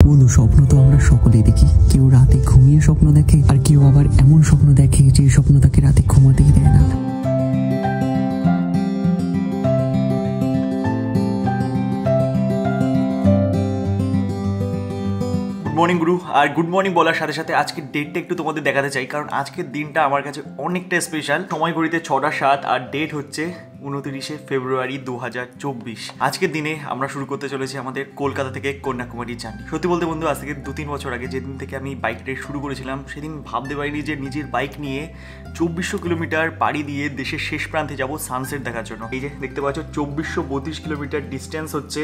বন্ধু, স্বপ্ন তো আমরা সকলেই দেখি। কেউ রাতে ঘুমিয়ে স্বপ্ন দেখে, আর কেউ আবার এমন স্বপ্ন দেখে যে স্বপ্ন তাকে রাতে ঘুমাতেই দেয় না। মর্নিং গুরু। আর গুড মর্নিং বলার সাথে সাথে আজকের ডেটটা একটু তোমাদের দেখাতে চাই, কারণ আজকের দিনটা আমার কাছে অনেকটা স্পেশাল। সময় ঘড়িতে 6টা 7 আর ডেট হচ্ছে 29শে ফেব্রুয়ারি 2024। আজকের দিনে আমরা শুরু করতে চলেছি আমাদের কলকাতা থেকে কন্যাকুমারী জার্নি। সত্যি বলতে বন্ধু, আজ থেকে 2-3 বছর আগে যেদিন থেকে আমি বাইক রাইড শুরু করেছিলাম, সেদিন ভাবতে পারিনি যে নিজের বাইক নিয়ে 2400 কিলোমিটার পাড়ি দিয়ে দেশের শেষ প্রান্তে যাব সানসেট দেখার জন্য। এই যে দেখতে পাচ্ছ 2432 কিলোমিটার ডিস্টেন্স হচ্ছে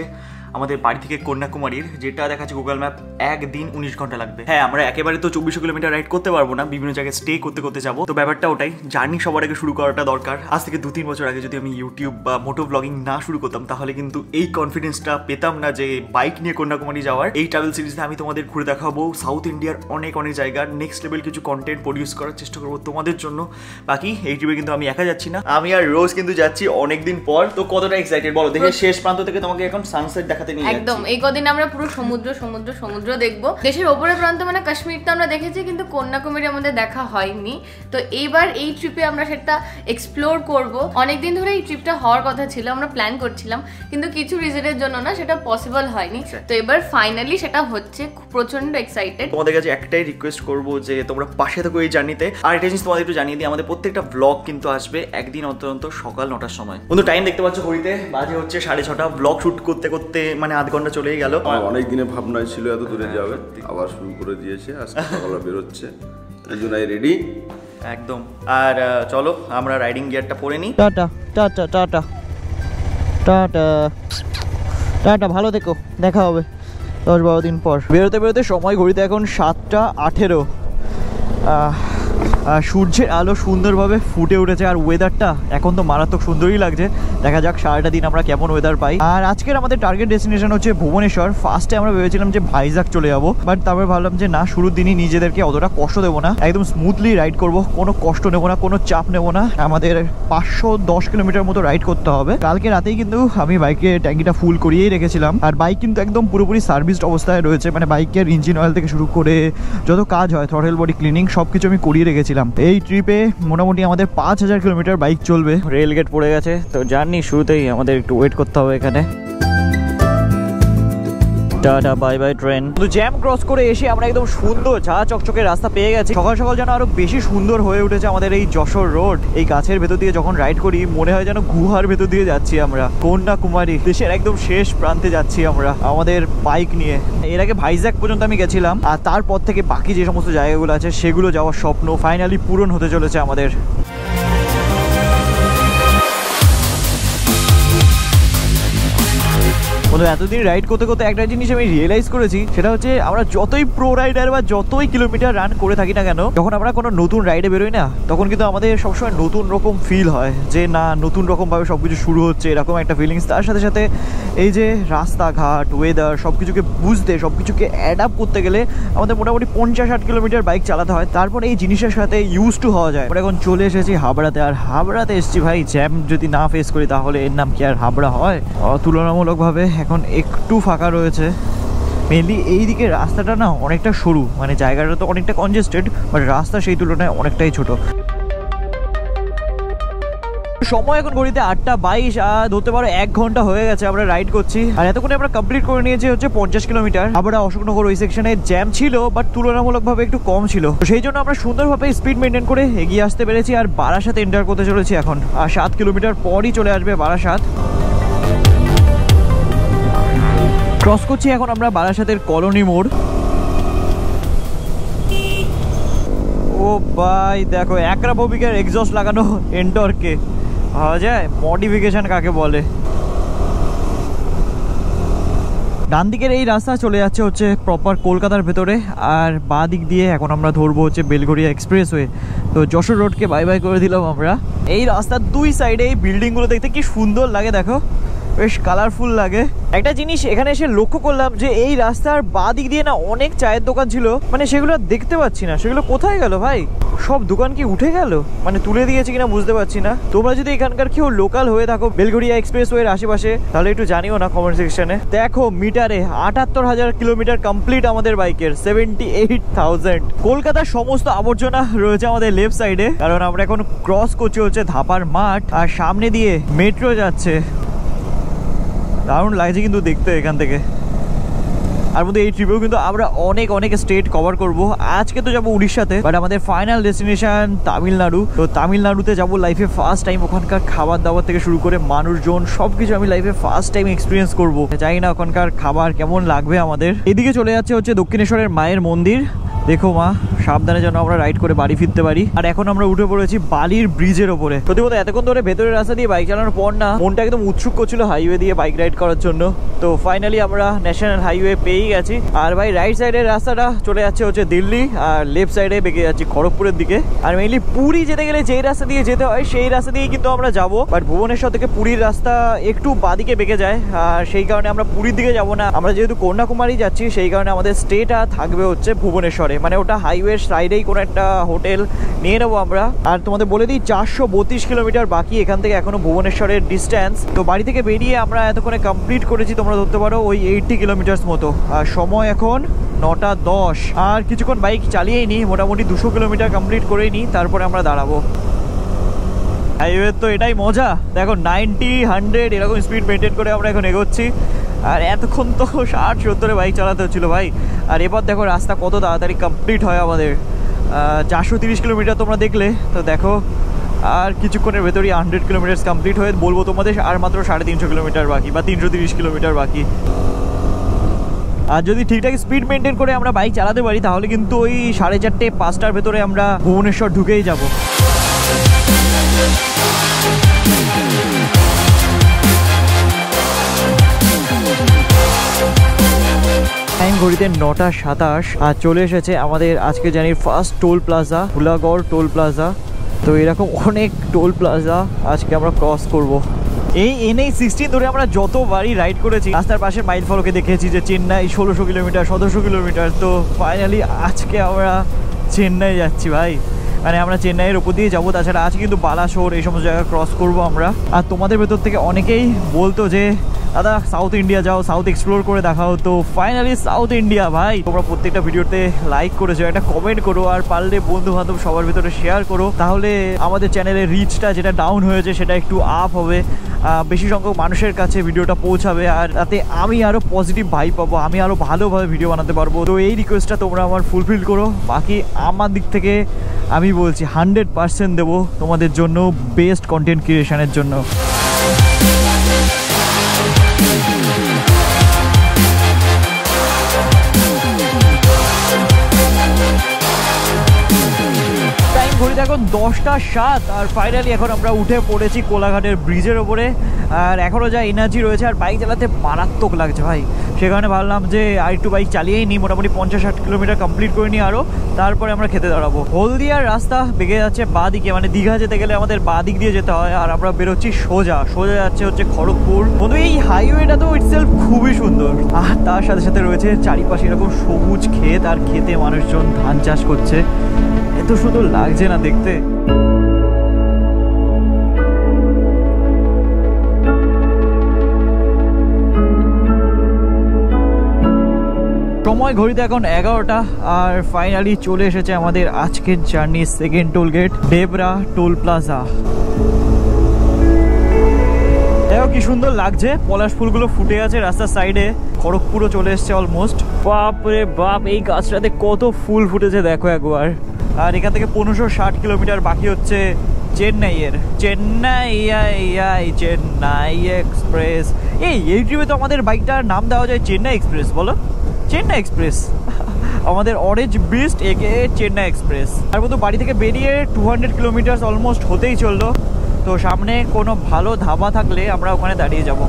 আমাদের বাড়ি থেকে কন্যাকুমারীর, যেটা দেখাচ্ছে গুগল ম্যাপ 1 দিন 19 ঘন্টা লাগবে। হ্যাঁ, আমরা একেবারে তো 2400 কিলোমিটার রাইড করতে পারবো না, বিভিন্ন জায়গায় স্টে করতে করতে যাবো। তো ব্যাপারটা ওটাই, জার্নি সবার আগে শুরু করাটা দরকার। আজ থেকে 2-3 বছর আগে যদি আমি ইউটিউব বা মোটো ব্লগিং না শুরু করতাম, তাহলে কিন্তু এই কনফিডেন্সটা পেতাম না যে বাইক নিয়ে কন্যাকুমারী যাওয়ার। এই ট্রাভেল সিরিজে আমি তোমাদের ঘুরে দেখাবো সাউথ ইন্ডিয়ার অনেক অনেক জায়গার নেক্সট লেভেল কিছু কন্টেন্ট প্রডিউস করার চেষ্টা করবো তোমাদের জন্য। বাকি এই ট্রিপে কিন্তু আমি একা যাচ্ছি না, আমি আর রোজ কিন্তু যাচ্ছি অনেকদিন পর। তো কতটা এক্সাইটেড বলো, দেখে শেষ প্রান্ত থেকে তোমাকে এখন সানসেট দেখাতে নিয়ে যাচ্ছি। একদম, এই কদিন আমরা পুরো সমুদ্র সমুদ্র সমুদ্র দেখবো। দেশের ওপরের প্রান্ত মানে কাশ্মীর তো আমরা দেখেছি, কিন্তু কন্যাকুমারী আমাদের দেখা হয়নি। তো এইবার এই ট্রিপে আমরা সেটা এক্সপ্লোর করব। অনেকদিন ধরে এই ট্রিপটা হওয়ার কথা ছিল, আমরা প্ল্যান করছিলাম, কিন্তু কিছু রিজনের জন্য না সেটা পসিবল হয়নি। তো এবার ফাইনালি সেটা হচ্ছে, প্রচন্ড এক্সাইটেড। তোমাদের কাছে একটাই রিকোয়েস্ট করবো যে তোমরা পাশে থাকো এই জার্নিতে। আর একটা জিনিস তোমাদের একটু জানিয়ে দিই, আমাদের প্রত্যেকটা ব্লগ কিন্তু আসবে একদিন অন্তত সকাল 9টার সময়। বন্ধু টাইম দেখতে পাচ্ছ ঘড়িতে, বাজে হচ্ছে 6:30। ব্লগ শুট করতে করতে মানে আধ ঘন্টা চলেই গেল। অনেক দিনে ভাবনাই ছিল এত দূরে যাবে, আবার শুরু করে দিয়েছে। আজকে সকালে বেরোচ্ছে, এই জন্য রেডি একদম। আর চলো আমরা রাইডিং গিয়ারটা পরে নিই। Tata tata tata tata tata, ভালো থেকো, দেখা হবে 10-12 দিন পর। বেরোতে বেরোতে সময় ঘড়িতে এখন 7:18। সূর্যের আলো সুন্দরভাবে ফুটে উঠেছে, আর ওয়েদারটা এখন তো মারাত্মক সুন্দরই লাগছে। দেখা যাক সারাটা দিন আমরা কেমন ওয়েদার পাই। আর আজকের আমাদের টার্গেট ডেস্টিনেশন হচ্ছে ভুবনেশ্বর। ফার্স্টে আমরা ভেবেছিলাম যে ভাইজাগ চলে যাবো, বাট তারপরে ভাবলাম যে না, শুরুর দিনই নিজেদেরকে অতটা কষ্ট দেবো না, একদম স্মুথলি রাইড করব, কোনো কষ্ট নেবো না, কোনো চাপ নেবো না। আমাদের 510 কিলোমিটার মতো রাইড করতে হবে। কালকে রাতেই কিন্তু আমি বাইকে ট্যাঙ্কিটা ফুল করিয়েই রেখেছিলাম, আর বাইক কিন্তু একদম পুরোপুরি সার্ভিসড অবস্থায় রয়েছে। মানে বাইকের ইঞ্জিন অয়েল থেকে শুরু করে যত কাজ হয়, থ্রটেল বডি ক্লিনিং সবকিছু আমি করিয়ে রেখেছিলাম। এই ট্রিপে মোটামুটি আমাদের 5000 কিলোমিটার বাইক চলবে। রেল গেট পড়ে গেছে, তো জার্নি শুরুতেই আমাদের একটু ওয়েট করতে হবে এখানে। Tata bye bye train. তো জ্যাম ক্রস করে এসে আমরা একদম সুন্দর ঝা চকচকে রাস্তা পেয়ে গেছি। সকাল সকাল যেন আরো বেশি সুন্দর হয়ে উঠেছে আমাদের এই যশোর রোড। এই গাছের ভেতর দিয়ে যখন রাইড করি, মনে হয় যেন গুহার ভেতর দিয়ে যাচ্ছি আমরা। কন্যাকুমারী, দেশের একদম শেষ প্রান্তে যাচ্ছি আমরা আমাদের বাইক নিয়ে। এর আগে ভাইজ্যাক পর্যন্ত আমি গেছিলাম, আর তারপর থেকে বাকি যে সমস্ত জায়গাগুলো আছে সেগুলো যাওয়ার স্বপ্ন ফাইনালি পূরণ হতে চলেছে আমাদের। এতদিন রাইড করতে করতে একটা জিনিস আমি রিয়েলাইজ করেছি, সেটা হচ্ছে আমরা যতই প্রো রাইডার বা যতই কিলোমিটার রান করে থাকি না কেন, যখন আমরা কোনো নতুন রাইডে বেরোই না, তখন কিন্তু আমাদের সবসময় নতুন রকম ফিল হয় যে না, নতুন রকমভাবে সব কিছু শুরু হচ্ছে, এরকম একটা ফিলিংস। তার সাথে সাথে এই যে রাস্তাঘাট, ওয়েদার, সব কিছুকে বুঝতে, সব কিছুকে অ্যাডাপ্ট করতে গেলে আমাদের মোটামুটি 50-60 কিলোমিটার বাইক চালাতে হয়। তারপর এই জিনিসের সাথে ইউজ টু হওয়া যায়। আমরা এখন চলে এসেছি হাবড়াতে, আর হাবড়াতে এসেছি ভাই, জ্যাম যদি না ফেস করি তাহলে এর নাম কি আর হাবড়া হয়? তুলনামূলকভাবে এখন একটু ফাঁকা রয়েছে। মেনলি এই দিকে রাস্তাটা না অনেকটা সরু, মানে জায়গাটা তো অনেকটা কনজেস্টেড, বাট রাস্তা সেই তুলনায় অনেকটাই ছোট। সময় এখন ঘড়িতে 8:22, আর ধরতে পারো 1 ঘন্টা হয়ে গেছে আমরা রাইড করছি। আর এতক্ষণে আমরা কমপ্লিট করে নিয়েছি হচ্ছে 50 কিলোমিটার। আমরা অশোকনগর ওই সেকশনে জ্যাম ছিল, বাট তুলনামূলকভাবে একটু কম ছিল, সেই জন্য আমরা সুন্দরভাবে স্পিড মেনটেন করে এগিয়ে আসতে পেরেছি। আর বারাসাত এন্টার করতে চলেছি এখন, আর 7 কিলোমিটার পরই চলে আসবে বারাসাত। ক্রস করছি এখন আমরা বারাসাতের কলোনি মোড়। ও ভাই দেখো, অ্যাক্রাফোবিকের এক্সস্ট লাগানো এন্টরকে পাওয়া যায়, মডিফিকেশন কাকে বলে। ডান দিকের এই রাস্তা চলে যাচ্ছে হচ্ছে প্রপার কলকাতার ভেতরে, আর বাঁ দিক দিয়ে এখন আমরা ধরবো হচ্ছে বেলঘরিয়া এক্সপ্রেসওয়ে। তো যশোর রোডকে বাই বাই করে দিলাম আমরা। এই রাস্তার দুই সাইডে এই বিল্ডিংগুলো দেখতে কি সুন্দর লাগে দেখো, বেশ কালারফুল লাগে। একটা জিনিস এখানে এসে লক্ষ্য করলাম যে এই রাস্তার বাঁ দিক দিয়ে না অনেক চায়ের দোকান ছিল, মানে সেগুলো দেখতে পাচ্ছি না, সেগুলো কোথায় গেল ভাই? সব দোকান কি উঠে গেল, মানে তুলে দিয়েছে কিনা বুঝতে পারছি না। তোমরা যদি এখানকার কেউ লোকাল হয়ে থাকো বেলঘরিয়া এক্সপ্রেসওয়ের আশেপাশে তাহলে একটু জানিও না কমেন্ট সেকশনে। দেখো মিটারে ৭৮,০০০ কিলোমিটার কমপ্লিট আমাদের বাইকের, 78,000। কলকাতার সমস্ত আবর্জনা রয়েছে আমাদের লেফট সাইডে, কারণ আমরা এখন ক্রস করছি হচ্ছে ধাপার মাঠ, আর সামনে দিয়ে মেট্রো যাচ্ছে। দারুণ লাগছে কিন্তু দেখতে এখান থেকে। আর মধ্যে এই ট্রিপেও কিন্তু আমরা অনেক স্টেট কভার করব। আজকে তো যাবো উড়িষ্যাতে, বাট আমাদের ফাইনাল ডেস্টিনেশন তামিলনাড়ু। তো তামিলনাড়ুতে যাবো লাইফে ফার্স্ট টাইম। ওখানকার খাবার দাবার থেকে শুরু করে মানুষজন সবকিছু আমি লাইফে ফার্স্ট টাইম এক্সপিরিয়েন্স করবো। জানি না ওখানকার খাবার কেমন লাগবে আমাদের। এদিকে চলে যাচ্ছে হচ্ছে দক্ষিণেশ্বরের মায়ের মন্দির। দেখো মা, সাবধানে যেন আমরা রাইড করে বাড়ি ফিরতে পারি। আর এখন আমরা উঠে পড়েছি বালির ব্রিজের ওপরে। প্রতিমত এতক্ষণ ধরে ভেতরের রাস্তা দিয়ে বাইক চালানোর পর না মনটা একদম উৎসুক করছিল হাইওয়ে দিয়ে বাইক রাইড করার জন্য। তো ফাইনালি আমরা ন্যাশনাল হাইওয়ে পেয়েই গেছি। আর ভাই রাইট সাইডের রাস্তাটা চলে যাচ্ছে হচ্ছে দিল্লি, আর লেফট সাইডে বেঁকে যাচ্ছি খড়গপুরের দিকে। আর মেইনলি পুরী যেতে গেলে যেই রাস্তা দিয়ে যেতে হয় সেই রাস্তা দিয়েই কিন্তু আমরা যাবো। বাট ভুবনেশ্বর থেকে পুরীর রাস্তা একটু বাদিকে বেঁকে যায়, আর সেই কারণে আমরা পুরীর দিকে যাবো না। আমরা যেহেতু কন্যাকুমারী যাচ্ছি সেই কারণে আমাদের স্টেটা থাকবে হচ্ছে ভুবনেশ্বরে, মানে ওটা হাইওয়ে সাইডেই কোনো একটা হোটেল নিয়ে নেবো আমরা। আর তোমাদের বলে দিই 432 কিলোমিটার বাকি এখান থেকে এখনো ভুবনেশ্বরের ডিস্টেন্স। তো বাড়ি থেকে বেরিয়ে আমরা এতক্ষণে কমপ্লিট করেছি তোমরা ধরতে পারো ওই 80 কিলোমিটার মতো। আর সময় এখন 9:10। আর কিছুক্ষণ বাইক চালিয়েই নিই, মোটামুটি 200 কিলোমিটার কমপ্লিট করেই নিই, তারপরে আমরা দাঁড়াবো। হাইওয়ে তো এটাই মজা, দেখো 90, 100 এরকম স্পিড মেনটেন করে আমরা এখন এগোচ্ছি। আর এতক্ষণ তো 60-70 বাইক চালাতে হচ্ছিলো ভাই। আর এবার দেখো রাস্তা কত তাড়াতাড়ি কমপ্লিট হয় আমাদের। 430 কিলোমিটার তোমরা দেখলে, তো দেখো আর কিছুক্ষণের ভেতরেই 100 কিলোমিটার কমপ্লিট হয়ে বলবো তোমাদের আর মাত্র 350 কিলোমিটার বাকি বা 330 কিলোমিটার বাকি। আর যদি ঠিকঠাক স্পিড মেনটেন করে আমরা বাইক চালাতে পারি তাহলে কিন্তু ওই 4:30-5টার ভেতরে আমরা ভুবনেশ্বর ঢুকেই যাবো। টাইম ঘড়িতে 9:27। আর চলে এসেছে আমাদের আজকে জানি first toll plaza, Hulagarh toll plaza. তো এরকম অনেক টোল প্লাজা আজকে আমরা ক্রস করব। এই NH-16 ধরে আমরা যতবারই রাইড করেছি রাস্তার পাশে মাইল ফলকে দেখেছি যে চেন্নাই 1600 কিলোমিটার, 1700 কিলোমিটার। তো ফাইনালি আজকে আমরা চেন্নাই যাচ্ছি ভাই, মানে আমরা চেন্নাইয়ের উপর দিয়ে যাবো। তাছাড়া আজকে কিন্তু বালাসোর এই সমস্ত জায়গা ক্রস করবো আমরা। আর তোমাদের ভেতর থেকে অনেকেই বলতো যে দাদা সাউথ ইন্ডিয়া যাও, সাউথ এক্সপ্লোর করে দেখাও। তো ফাইনালি সাউথ ইন্ডিয়া ভাই। তোমরা প্রত্যেকটা ভিডিওতে লাইক করেছো, একটা কমেন্ট করো, আর পারলে বন্ধু বান্ধব সবার ভিতরে শেয়ার করো, তাহলে আমাদের চ্যানেলের রিচটা যেটা ডাউন হয়েছে সেটা একটু আপ হবে, বেশি সংখ্যক মানুষের কাছে ভিডিওটা পৌঁছাবে। আর তাতে আমি আরও পজিটিভ ভাইব পাবো, আমি আরও ভালোভাবে ভিডিও বানাতে পারবো। তো এই রিকোয়েস্টটা তোমরা আমার ফুলফিল করো। বাকি আমার দিক থেকে আমি বলছি 100% দেবো তোমাদের জন্য বেস্ট কন্টেন্ট ক্রিয়েশনের জন্য। ঘড়িতে এখন 10:07। আর ফাইনালি এখন আমরা উঠে পড়েছি কোলাঘাটের ব্রিজের ওপরে। আর এখনও যা এনার্জি রয়েছে, আর বাইক চালাতে মারাত্মক লাগছে ভাই। সে কারণে ভাবলাম যে আর একটু বাইক চালিয়েই নিই, মোটামুটি 50-60 কিলোমিটার কমপ্লিট করে নিই আরও, তারপরে আমরা খেতে দাঁড়াবো। হলদিয়ার রাস্তা বেগে যাচ্ছে বাঁ দিকে, মানে দীঘা যেতে গেলে আমাদের বাঁ দিক দিয়ে যেতে হয়। আর আমরা বেরোচ্ছি সোজা যাচ্ছে হচ্ছে খড়গপুর। বন্ধু এই হাইওয়েটা তো ইটসেলফ খুবই সুন্দর, আর তার সাথে সাথে রয়েছে চারিপাশে এরকম সবুজ ক্ষেত, আর খেতে মানুষজন ধান চাষ করছে। এত সুন্দর লাগছে না দেখতে। সময় ঘড়িতে এখন 11টা। আর ফাইনালি চলে এসেছে আমাদের আজকের জার্নির second toll gate, Debra toll plaza. দেখো কি সুন্দর লাগছে, পলাশ ফুলগুলো ফুটে আছে রাস্তার সাইডে। খড়গপুরও চলে এসছে অলমোস্ট। বাপ রে বাপ, এই গাছটাতে কত ফুল ফুটেছে দেখো একবার। আর এখান থেকে 1560 কিলোমিটার বাকি হচ্ছে চেন্নাইয়ের। চেন্নাই এক্সপ্রেস। এই ট্রিপে তো আমাদের বাইকটার নাম দেওয়া যায় চেন্নাই এক্সপ্রেস, বলো চেন্নাই এক্সপ্রেস। আমাদের অরেঞ্জ বিস্ট একে চেন্নাই এক্সপ্রেস। আর মতো বাড়ি থেকে বেরিয়ে 200 কিলোমিটার অলমোস্ট হতেই চললো। তো সামনে কোনো ভালো ধাবা থাকলে আমরা ওখানে দাঁড়িয়ে যাব।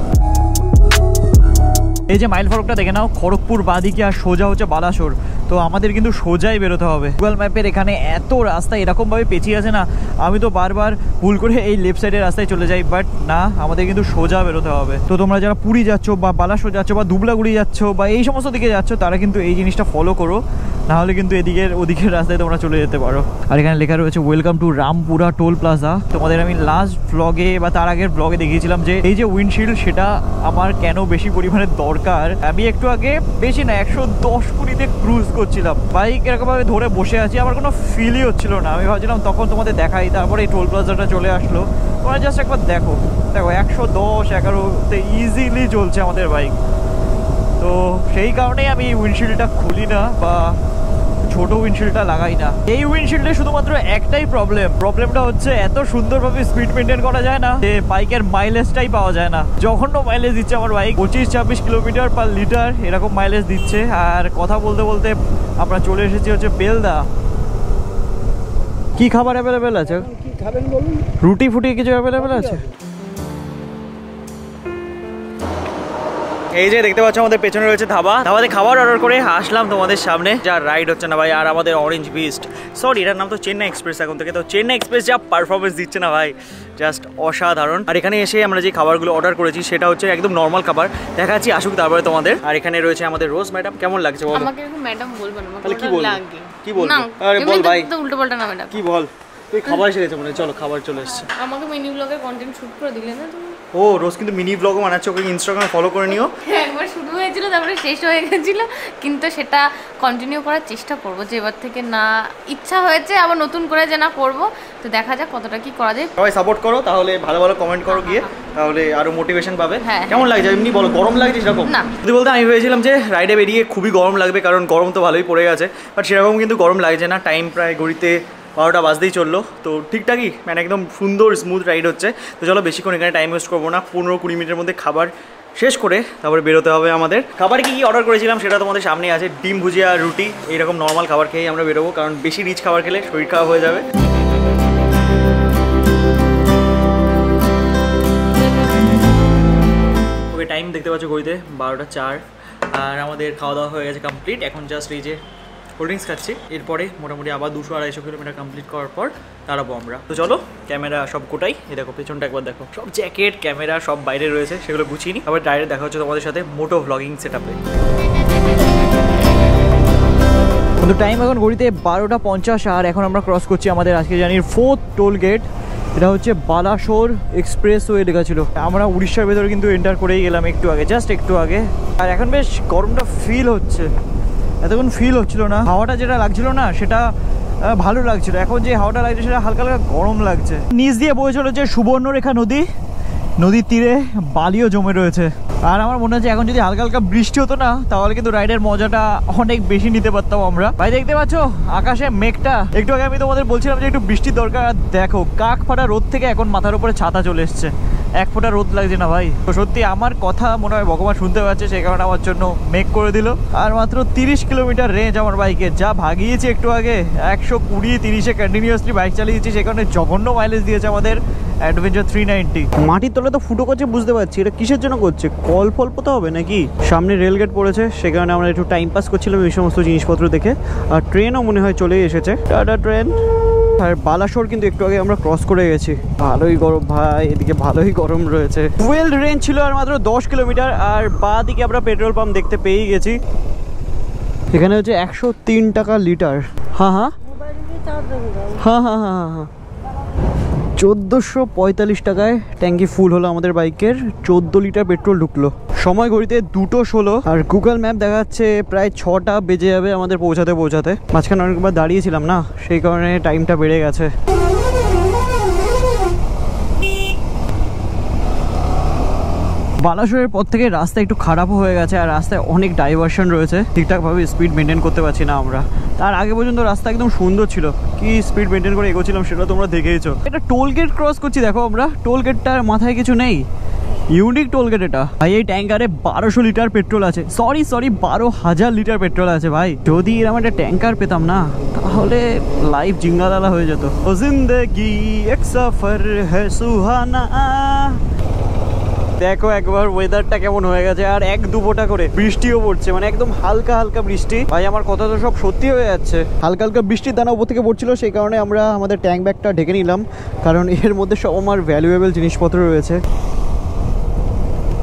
এই যে মাইল ফলকটা দেখে নাও, খড়গপুর বাদিকে আর সোজা হচ্ছে বালাসোর। তো আমাদের কিন্তু সোজাই বেরোতে হবে। গুগল ম্যাপের এখানে এত রাস্তা এরকম ভাবে পেঁচিয়ে আছে না, আমি তো বারবার ভুল করে এই লেফট সাইডের রাস্তায় চলে যাই, বাট না, আমাদের কিন্তু সোজা বেরোতে হবে। তো তোমরা যারা পুরী যাচ্ছ বা বালাসোর যাচ্ছ বা দুবলাগুড়ি যাচ্ছ বা এই সমস্ত দিকে যাচ্ছ, তারা কিন্তু এই জিনিসটা ফলো করো, না হলে কিন্তু ওদিকের রাস্তায় তোমরা চলে যেতে পারো। আর এখানে লেখা রয়েছে welcome to Rampura toll plaza. তোমাদের আমি লাস্ট ব্লগে বা তার আগের ব্লগে দেখিয়েছিলাম যে এই যে উইন্ডশিল্ড, সেটা আমার কেন বেশি পরিমাণে দরকার। আমি একটু আগে বেশি না 110 কুড়িতে ক্রুজ করছিলাম, বাইক এরকম ভাবে ধরে বসে আছি, আমার কোনো ফিলই হচ্ছিল না। আমি ভাবছিলাম তখন তোমাদের দেখাই, তারপরে এই টোল প্লাজাটা চলে আসলো। তোমরা জাস্ট একবার দেখো 110-11তে ইজিলি চলছে আমাদের বাইক। তো সেই কারণেই আমি উইন্ডশিল্ডটা খুলি না বা ছোট উইন্ডশিল্ডটা লাগাই না। এই উইন্ডশিল্ডে শুধুমাত্র একটাই প্রবলেমটা হচ্ছে এত সুন্দরভাবে স্পিড মেনটেন করা যায় না যে বাইকের মাইলেজটাই পাওয়া যায় না। জঘন্য মাইলেজ দিচ্ছে আমার বাইক, 25-26 কিলোমিটার পার লিটার এরকম মাইলেজ দিচ্ছে। আর কথা বলতে বলতে আমরা চলে এসেছি হচ্ছে বেলদা। কি খাবার অ্যাভেলেবেল আছে? কি খাবেন বলুন? রুটি ফুটি কিছু অ্যাভেলেবেল আছে? এই যে দেখতে পাচ্ছ আমাদের পেছনে রয়েছে ধাবাতে খাবার অর্ডার করে আসলাম তোমাদের সামনে। যা রাইড হচ্ছে না ভাই। আর আমাদের অরেঞ্জ বিস্ট, সরি এটার নাম তো চেন্নাই এক্সপ্রেস এখন থেকে। তো চেন্নাই এক্সপ্রেস যা পারফরমেন্স দিচ্ছে না ভাই, জাস্ট অসাধারণ। আর এখানে এসে আমরা যে খাবারগুলো অর্ডার করেছি সেটা হচ্ছে একদম নর্মাল খাবার, দেখাচ্ছি আসুক তারপরে তোমাদের। আর এখানে রয়েছে আমাদের রোজ ম্যাডাম, কেমন লাগছে বল? আমাকে এরকম ম্যাডাম বলবো না, তাহলে কি বলবো? কি বলবো? আরে বল ভাই, তো উল্টো পাল্টা না ম্যাডাম। কি বল? তুই খাবার এসে গেছে মনে হয়। চলো খাবার চলে এসেছে। আমাকে মিনি ব্লগের কন্টেন্ট শুট করে দিলে না তুমি? ও রোজ কিন্তু মিনি ব্লগও বানাচ্ছে, ওকে ইনস্টাগ্রামে ফলো করে নিও। একবার শুরু হয়েছিল তারপরে শেষ হয়ে গেছিল, কিন্তু সেটা কন্টিনিউ করার চেষ্টা করব। যে এবার থেকে না ইচ্ছা হয়েছে আবার নতুন করে যে না করব, তো দেখা যাক কতটা কি করা যায়। সবাই সাপোর্ট করো, তাহলে ভালো ভালো কমেন্ট করো গিয়ে, তাহলে আরো মোটিভেশন পাবে। হ্যাঁ। কেমন লাগছে এমনি বলো? গরম লাগছে সেরকম? না। যদি বলতে আমি ভেবেছিলাম যে রাইডে বেরিয়ে খুবই গরম লাগবে, কারণ গরম তো ভালোই পড়ে গেছে, বাট সেরকম কিন্তু গরম লাগছে না। টাইম প্রায় ঘড়িতে 12টা বাজতেই চললো, তো ঠিকঠাকই, মানে একদম সুন্দর স্মুথ রাইড হচ্ছে। তো চলো বেশিক্ষণ এখানে টাইম ওয়েস্ট করবো না, 15-20 মিনিটের মধ্যে খাবার শেষ করে তারপরে বেরোতে হবে আমাদের। খাবার কি অর্ডার করেছিলাম সেটা তোমাদের সামনে আছে, ডিম ভুজিয়া, রুটি, এইরকম নর্মাল খাবার খেয়েই আমরা বেরোবো, কারণ বেশি রিচ খাবার খেলে শরীর খারাপ হয়ে যাবে। ওকে টাইম দেখতে পাচ্ছ ঘড়িতে 12টা 4, আর আমাদের খাওয়া দাওয়া হয়ে গেছে কমপ্লিট। এখন জাস্ট এই যে কোল্ড ড্রিঙ্কস খাচ্ছি, এরপরে মোটামুটি আবার 200-250 কিলোমিটার কমপ্লিট করার পর দাঁড়াবো আমরা। তো চলো ক্যামেরা সব গোটাই, এই দেখো পেছনটা একবার দেখো, সব জ্যাকেট ক্যামেরা সব বাইরে রয়েছে, সেগুলো গুছিয়ে নিই, আবার ডাইরেক্ট দেখা হচ্ছে তোমাদের সাথে মোটো ভ্লগিং সেটআপে। কিন্তু টাইম এখন ঘড়িতে 12টা 50, আর এখন আমরা ক্রস করছি আমাদের আজকে জার্নির 4th টোল গেট। এটা হচ্ছে বালাসোর এক্সপ্রেসওয়ে লেখা ছিল। আমরা উড়িষ্যার ভেতরে কিন্তু এন্টার করেই গেলাম একটু আগে, জাস্ট একটু আগে। আর এখন বেশ গরমটা ফিল হচ্ছে, এতক্ষণ ফিল হচ্ছিল না। হাওয়াটা যেটা লাগছিল না সেটা ভালো লাগছিল, এখন যে হাওয়াটা লাগছে সেটা হালকা হালকা গরম লাগছে। নিচ দিয়ে বয়ে চলেছে সুবর্ণরেখা নদী, নদীর তীরে বালিও জমে রয়েছে। আর আমার মনে হচ্ছে এখন যদি হালকা হালকা বৃষ্টি হতো না, তাহলে কিন্তু রাইডের মজাটা অনেক বেশি নিতে পারতাম আমরা। ভাই দেখতে পাচ্ছ আকাশে মেঘটা, একটু আগে আমি তোমাদের বলছিলাম যে একটু বৃষ্টির দরকার, আর দেখো কাক ফাটা রোদ থেকে এখন মাথার উপরে ছাতা চলে এসছে, এক ফোঁটা রোদ লাগছে না ভাই। তো সত্যি আমার কথা মনে হয় ভগবান শুনতে পাচ্ছে, সেই কারণে আমার জন্য মেঘ করে দিল। আর মাত্র 30 কিলোমিটার রেঞ্জ আমার বাইকে, যা ভাগিয়েছি একটু আগে 120-30-এ কন্টিনিউয়াসলি বাইক চালিয়েছি, সে কারণে জঘন্য মাইলেজ দিয়েছে আমাদের অ্যাডভেঞ্চার 390। মাটির তলে তো ফুটো করছে, বুঝতে পারছি এটা কিসের জন্য করছে, কল ফল পোতা হবে নাকি? সামনে রেলগেট পড়েছে, সে কারণে আমরা একটু টাইম পাস করছিলাম এই সমস্ত জিনিসপত্র দেখে। আর ট্রেনও মনে হয় চলেই এসেছে, টাটা ট্রেন। আর বালাসোর কিন্তু একটু আগে আমরা ক্রস করে গেছি। ভালোই গরম ভাই, এদিকে ভালোই গরম রয়েছে। ফুয়েল রেঞ্জ ছিল আর মাত্র 10 কিলোমিটার, আর বাঁ দিকে আমরা পেট্রোল পাম্প দেখতে পেয়েই গেছি। এখানে হচ্ছে 103 টাকা লিটার। হ্যাঁ হ্যাঁ হ্যাঁ হ্যাঁ হ্যাঁ হ্যাঁ 1445 টাকায় ট্যাঙ্কি ফুল হলো আমাদের বাইকের, 14 লিটার পেট্রোল ঢুকলো। সময় ঘড়িতে 2:16, আর গুগল ম্যাপ দেখাচ্ছে প্রায় 6টা বেজে যাবে আমাদের পৌঁছাতে। মাঝখানে অনেকবার দাঁড়িয়েছিলাম না, সেই কারণে টাইমটা বেড়ে গেছে। বালাসোরের পর থেকে রাস্তা একটু খারাপও হয়ে গেছে, আর রাস্তায় অনেক ডাইভারশন রয়েছে, ঠিকঠাকভাবে স্পিড মেনটেন করতে পারছি না আমরা। তার আগে পর্যন্ত রাস্তা একদম সুন্দর ছিল, কি স্পিড মেনটেন করে এগোচ্ছিলাম সেটা তোমরা দেখেইছো। এটা টোল গেট ক্রস করছি, দেখো আমরা টোল গেটটার মাথায় কিছু নেই, ইউনিক টোল গেট এটা ভাই। এই ট্যাঙ্কারে 1200 লিটার পেট্রোল আছে, সরি 12,000 লিটার পেট্রোল আছে ভাই। যদি এরকম একটা ট্যাঙ্কার পেতাম না, তাহলে লাইফ জিঙ্গালালা হয়ে যেত। ও জিন্দেগি এক সফর হ্যায় সুহানা। দেখো একবার ওয়েদারটা কেমন হয়ে গেছে, আর 1-2 ফোঁটা করে বৃষ্টিও পড়ছে, মানে একদম হালকা হালকা বৃষ্টি। ভাই আমার কথা তো সব সত্যি হয়ে যাচ্ছে। হালকা হালকা বৃষ্টির দানা উপর থেকে পড়ছিল, সেই কারণে আমরা আমাদের ট্যাঙ্ক ব্যাগটা ঢেকে নিলাম, কারণ এর মধ্যে সব আমার ভ্যালুয়েবল জিনিসপত্র রয়েছে।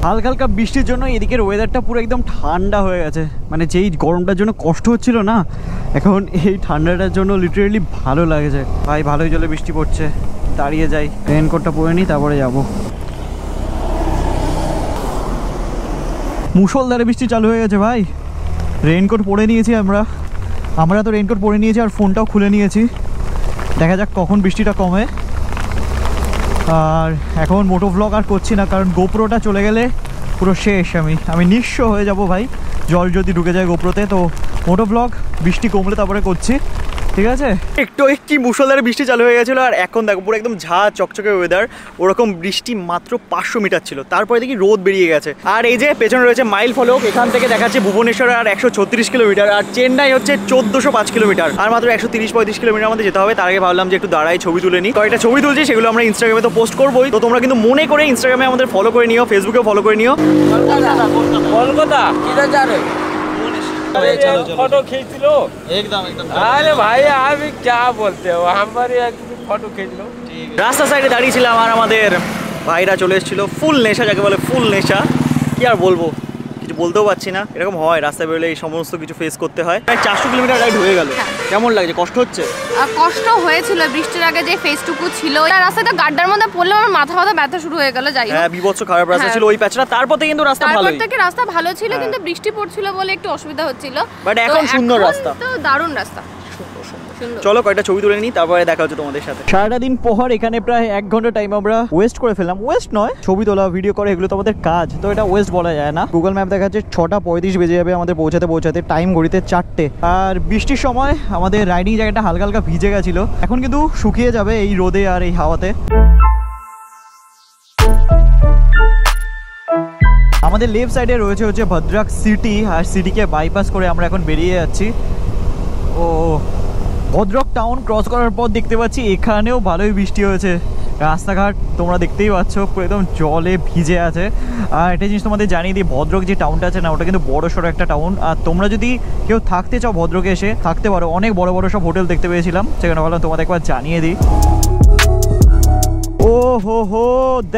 হালকা হালকা বৃষ্টির জন্য এদিকের ওয়েদারটা পুরো একদম ঠান্ডা হয়ে গেছে, মানে যেই গরমটার জন্য কষ্ট হচ্ছিল না, এখন এই ঠান্ডাটার জন্য লিটারেলি ভালো লাগছে। ভাই ভালোই জলে বৃষ্টি পড়ছে, দাঁড়িয়ে যাই, রেনকোটটা পরে নিই, তারপরে যাব। মুষলধারে বৃষ্টি চালু হয়ে গেছে ভাই। রেনকোট পরে নিয়েছি আমরা তো রেনকোট পরে নিয়েছি, আর ফোনটাও খুলে নিয়েছি। দেখা যাক কখন বৃষ্টিটা কমে। আর এখন মোটো ভ্লগ আর করছি না, কারণ গোপ্রোটা চলে গেলে পুরো শেষ, আমি নিঃস্ব হয়ে যাব ভাই, জল যদি ঢুকে যায় গোপ্রোতে। তো মোটো ভ্লগ বৃষ্টি কমলে তারপরে করছি, ঠিক আছে। একটু কি মুষলধারে বৃষ্টি চালু হয়ে গেছিলো, আর এখন দেখো পুরো একদম ঝাঁ চকচকে ওয়েদার। ওরকম বৃষ্টি মাত্র 500 মিটার ছিল, তারপরে দেখি রোদ বেরিয়ে গেছে। আর এই যে পেছনে রয়েছে মাইল ফলক, এখান থেকে দেখাচ্ছে ভুবনেশ্বর আর 136 কিলোমিটার, আর চেন্নাই হচ্ছে 1405 কিলোমিটার, আর মাত্র 130-35 কিলোমিটার আমাদের যেতে হবে। তার আগে ভাবলাম যে একটু দাঁড়াই ছবি তুলে নিই। কয়েকটা ছবি তুলছি, সেগুলো আমরা ইনস্টাগ্রামে তো পোস্ট করবোই, তো তোমরা কিন্তু মনে করে ইনস্টাগ্রামে আমাদের ফলো করে নিও, ফেসবুকেও ফলো করে নিও। কলকাতা কিधर जा रहे फोटो खींच लो एकदम। अरे भाई आप क्या बोलते हो, हमारे फोटो खींच लो। রাস্তা সাইডে দাঁড়িয়েছিলাম, আর আমাদের ভাইরা চলে এসেছিল। ফুল নেশা যাকে বলে, ফুল নেশা, কি আর বলবো, কিছু বলতেও পারছি না। এরকম হয় রাস্তায় বেরোলে, এই সমস্ত কিছু ফেস করতে হয়। প্রায় 400 কিলোমিটার রাইড হয়ে গেল। কেমন লাগছে, কষ্ট হচ্ছে? কষ্ট হয়েছিল বৃষ্টির আগে, যে ফেসটুকু ছিল রাস্তায়, তো গাড্ডার মধ্যে পড়লে আমার মাথা ব্যথা শুরু হয়ে গেল। যাই হ্যাঁ, বিভৎস খারাপ রাস্তা ছিল ওই প্যাচটা। তারপর থেকে কিন্তু রাস্তা ভালো, তারপর থেকে রাস্তা ভালো ছিল, কিন্তু বৃষ্টি পড়ছিল বলে একটু অসুবিধা হচ্ছিল। বাট এখন সুন্দর রাস্তা, তো দারুণ রাস্তা। চলো কয়েকটা ছবি তুলে নিই, তারপরে দেখা হচ্ছে তোমাদের সাথে। সারাটা দিন পর এখানে প্রায় 1 ঘন্টা টাইম আমরা ওয়েস্ট করে ফেললাম। ওয়েস্ট নয়, ছবি তোলা ভিডিও করা এগুলো তো আমাদের কাজ, তো এটা ওয়েস্ট বলা যায় না। গুগল ম্যাপ দেখাচ্ছে 6:35 বেজে যাবে আমাদের পৌঁছাতে, টাইম ঘড়িতে 4টে। আর বৃষ্টির সময় আমাদের রাইডিং জায়গাটা হালকা হালকা ভিজে গেছিল, এখন কিন্তু শুকিয়ে যাবে এই রোদে আর এই হাওয়াতে। আমাদের লেফট সাইডে রয়েছে হচ্ছে ভদ্রাক সিটি, আর সিটিকে বাইপাস করে আমরা এখন বেরিয়ে যাচ্ছি। ও ভদ্রক টাউন ক্রস করার পর দেখতে পাচ্ছি এখানেও ভালোই বৃষ্টি হয়েছে। রাস্তাঘাট তোমরা দেখতেই পাচ্ছ পুরো একদম জলে ভিজে আছে। আর একটা জিনিস তোমাদের জানিয়ে দিই, ভদ্রক যে টাউনটা আছে না, ওটা কিন্তু বড় সড়ো একটা টাউন। আর তোমরা যদি কেউ থাকতে চাও ভদ্রকে এসে থাকতে পারো, অনেক বড় বড় সব হোটেল দেখতে পেয়েছিলাম, সেখানে ভাবলাম তোমাদের একবার জানিয়ে দিই। ও হো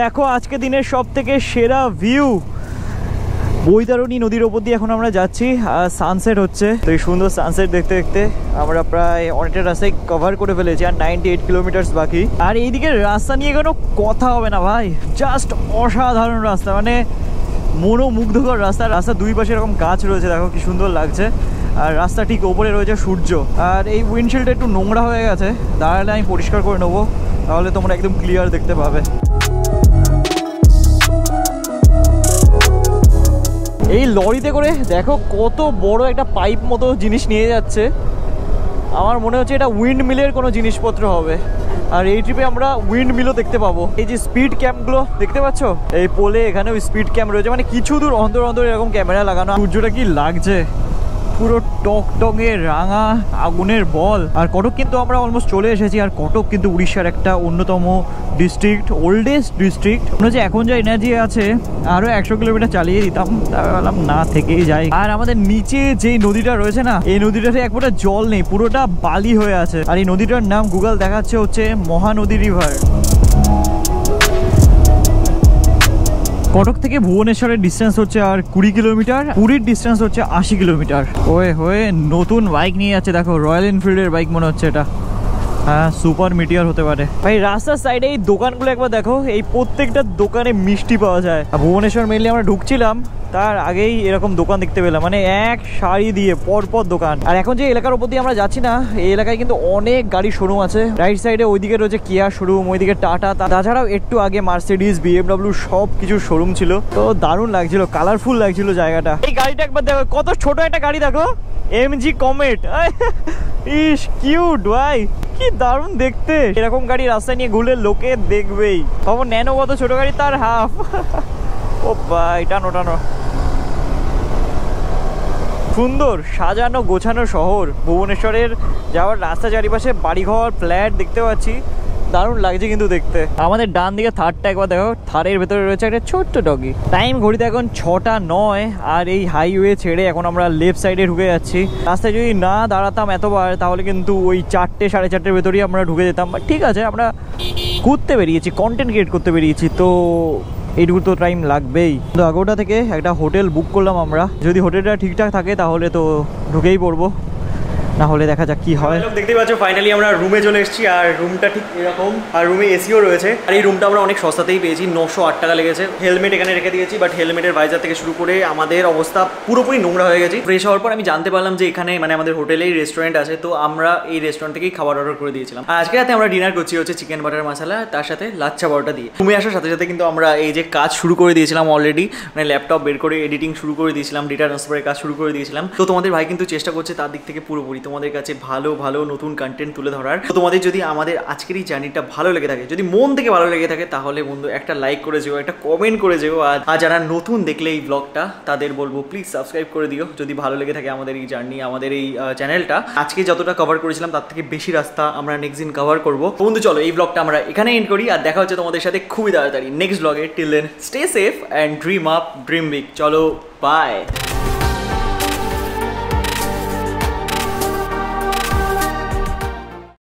দেখো আজকে দিনের সব থেকে সেরা ভিউ, বৈতরণী নদীর ওপর দিয়ে এখন আমরা যাচ্ছি, আর সানসেট হচ্ছে। তো এই সুন্দর সানসেট দেখতে দেখতে আমরা প্রায় অনেকটা রাস্তায় কভার করে ফেলেছি, আর 98 কিলোমিটার বাকি। আর এইদিকে রাস্তা নিয়ে কোনো কথা হবে না ভাই, জাস্ট অসাধারণ রাস্তা, মানে মনোমুগ্ধকর রাস্তা। রাস্তার দুই পাশে এরকম গাছ রয়েছে, দেখো কি সুন্দর লাগছে। আর রাস্তা ঠিক ওপরে রয়েছে সূর্য, আর এই উইন্ডশিল্ডটা একটু নোংরা হয়ে গেছে, দাঁড়ালে আমি পরিষ্কার করে নেবো, তাহলে তোমরা একদম ক্লিয়ার দেখতে পাবে। এই লরিতে করে দেখো কত বড় একটা পাইপ মতো জিনিস নিয়ে যাচ্ছে, আমার মনে হচ্ছে এটা উইন্ড মিলের কোনো জিনিসপত্র হবে। আর এই ট্রিপে আমরা উইন্ড মিলও দেখতে পাবো। এই যে স্পিড ক্যাম্পগুলো দেখতে পাচ্ছ, এই পোলে এখানেও স্পিড ক্যাম্প রয়েছে, মানে কিছু দূর অন্তর অন্তর এরকম ক্যামেরা লাগানো। সূর্যটা কি লাগছে, পুরো টকটকে রাঙা আগুনের বল। আর কটক কিন্তু আমরা অলমোস্ট চলে এসেছি, আর কটক কিন্তু উড়িষ্যার একটা অন্যতম ডিস্ট্রিক্ট, ওল্ডেস্ট ডিস্ট্রিক্ট। মনে হচ্ছে এখন যা এনার্জি আছে আরো 100 কিলোমিটার চালিয়ে দিতাম, তাই বললাম না থেকেই যাই। আর আমাদের নিচে যে নদীটা রয়েছে না, এই নদীটাতে এক ফোঁটা জল নেই, পুরোটা বালি হয়ে আছে। আর এই নদীটার নাম গুগল দেখাচ্ছে হচ্ছে মহানদী রিভার। কটক থেকে ভুবনেশ্বরের ডিস্টেন্স হচ্ছে আর 20 কিলোমিটার, পুরীর ডিস্টেন্স হচ্ছে 80 কিলোমিটার। হয়ে নতুন বাইক নিয়ে যাচ্ছে, দেখো রয়্যাল এনফিল্ডের বাইক মনে হচ্ছে এটা। হ্যাঁ, সুপার মিটিয়ার হতে পারে। ভাই রাস্তার সাইডে এই দোকানগুলো একবার দেখো, এই প্রত্যেকটা দোকানে মিষ্টি পাওয়া যায়। ভুবনেশ্বর মেনলি আমরা ঢুকছিলাম, তার আগেই এরকম দোকান দেখতে পেলাম, মানে এক সারি দিয়ে পরপর দোকান। আর এখন যে এলাকার উপর দিয়ে আমরা যাচ্ছি না, এই এলাকায় কিন্তু অনেক গাড়ির শোরুম আছে। রাইট সাইডে ওইদিকে রয়েছে কিয়া শোরুম, ওইদিকে টাটা, তাছাড়াও একটু আগে মার্সিডিজ, BMW সব কিছু শোরুম ছিল। তো দারুণ লাগছিল, কালারফুল লাগছিল জায়গাটা। এই গাড়িটা একবার দেখো, কত ছোট একটা গাড়ি দেখো, MG কমেট। ইস কিউট ভাই, কি দারুণ দেখতে। এরকম গাড়ি রাস্তায় নিয়ে ঘুরলে লোকে দেখবেই। খবর ন্যানো কত ছোট গাড়ি, তার হাফ। ও ভাই টানো টানো। সুন্দর সাজানো গোছানো শহর। ভুবনেশ্বরের যাওয়ার রাস্তা চারিপাশে বাড়িঘর, ফ্ল্যাট দেখতে পাচ্ছি, দারুণ লাগছে কিন্তু দেখতে। আমাদের ডান দিকে থারটা একবার দেখো, থারের ভেতরে রয়েছে একটা ছোট্ট ডগি। টাইম ঘড়িতে এখন 6:09 আর এই হাইওয়ে ছেড়ে এখন আমরা লেফট সাইডে ঢুকে যাচ্ছি। রাস্তায় যদি না দাঁড়াতাম এতবার তাহলে কিন্তু ওই 4টে 4:30 ভেতরেই আমরা ঢুকে যেতাম। বাট ঠিক আছে, আমরা ঘুরতে বেরিয়েছি, কন্টেন্ট ক্রিয়েট করতে বেরিয়েছি, তো এইটুকু তো টাইম লাগবেই। তো আগোটা থেকে একটা হোটেল বুক করলাম আমরা, যদি হোটেলটা ঠিকঠাক থাকে তাহলে তো ঢুকেই পড়বো, না হলে দেখা যাক কি হয়। দেখতেই পাচ্ছ ফাইনালি আমরা রুমে চলে এসেছি আর রুমটা ঠিক এরকম, আর রুমে এসিও রয়েছে। আর এই রুমটা আমরা অনেক সস্তাতেই পেয়েছি, 908 টাকা লেগেছে। হেলমেট এখানে রেখে দিয়েছি, বাট হেলমেটের ভাইজার থেকে শুরু করে আমাদের অবস্থা পুরোপুরি নোংরা হয়ে গেছে। ফ্রেশ হওয়ার পর আমি জানতে পারলাম যে এখানে মানে আমাদের হোটেলেই রেস্টুরেন্ট আছে, তো আমরা এই রেস্টুরেন্ট থেকেই খাবার অর্ডার করে দিয়েছিলাম। আর আজকে রাতে আমরা ডিনার করছি হচ্ছে চিকেন বাটার মশলা, তার সাথে লাচ্ছা পরোটা দিয়ে। রুমে আসার সাথে সাথে কিন্তু আমরা এই যে কাজ শুরু করে দিয়েছিলাম অলরেডি, মানে ল্যাপটপ বের করে এডিটিং শুরু করে দিয়েছিলাম, ডেটা ট্রান্সফারের কাজ শুরু করে দিয়েছিলাম। তো তোমাদের ভাই কিন্তু চেষ্টা করছে তার দিক থেকে পুরোপুরি তোমাদের কাছে ভালো ভালো নতুন কন্টেন্ট তুলে ধরার। তো তোমাদের যদি আমাদের আজকের এই জার্নিটা ভালো লেগে থাকে, যদি মন থেকে ভালো লেগে থাকে, তাহলে বন্ধু একটা লাইক করে যেও, একটা কমেন্ট করে যেও। আর যারা নতুন দেখলে এই ব্লগটা তাদের বলবো প্লিজ সাবস্ক্রাইব করে দিও যদি ভালো লেগে থাকে আমাদের এই জার্নি, আমাদের এই চ্যানেলটা। আজকে যতটা কভার করেছিলাম তার থেকে বেশি রাস্তা আমরা নেক্সট দিন কভার করবো। বন্ধু চলো এই ব্লগটা আমরা এখানে এন্ড করি, আর দেখা হচ্ছে তোমাদের সাথে খুবই তাড়াতাড়ি নেক্সট ব্লগে। Till then stay safe and dream up, dream big. চলো বাই।